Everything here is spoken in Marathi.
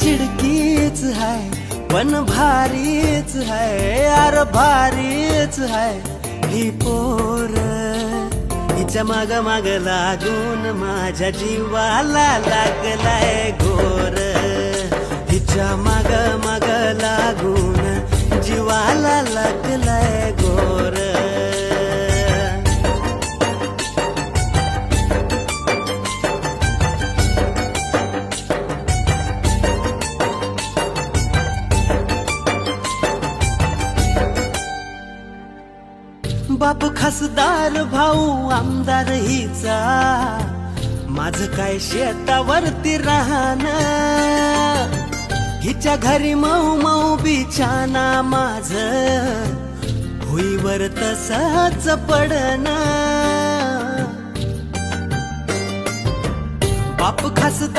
चिडकीच हाय पण भारीच हाय, अरे भारीच हाय ही पोर. हिच्या माग माग लागून माझ्या जीवाला लागलाय घोर. हिच्या माग माग लागून जीवाला लागलाय घोर. बाप खासदार भाऊ आमदार हिचा, माझं काय शेतावरती राहणं. हिच्या घरी मऊ मऊ बिछाना माझं भुईवर तसंच पडणं. बाप खासदार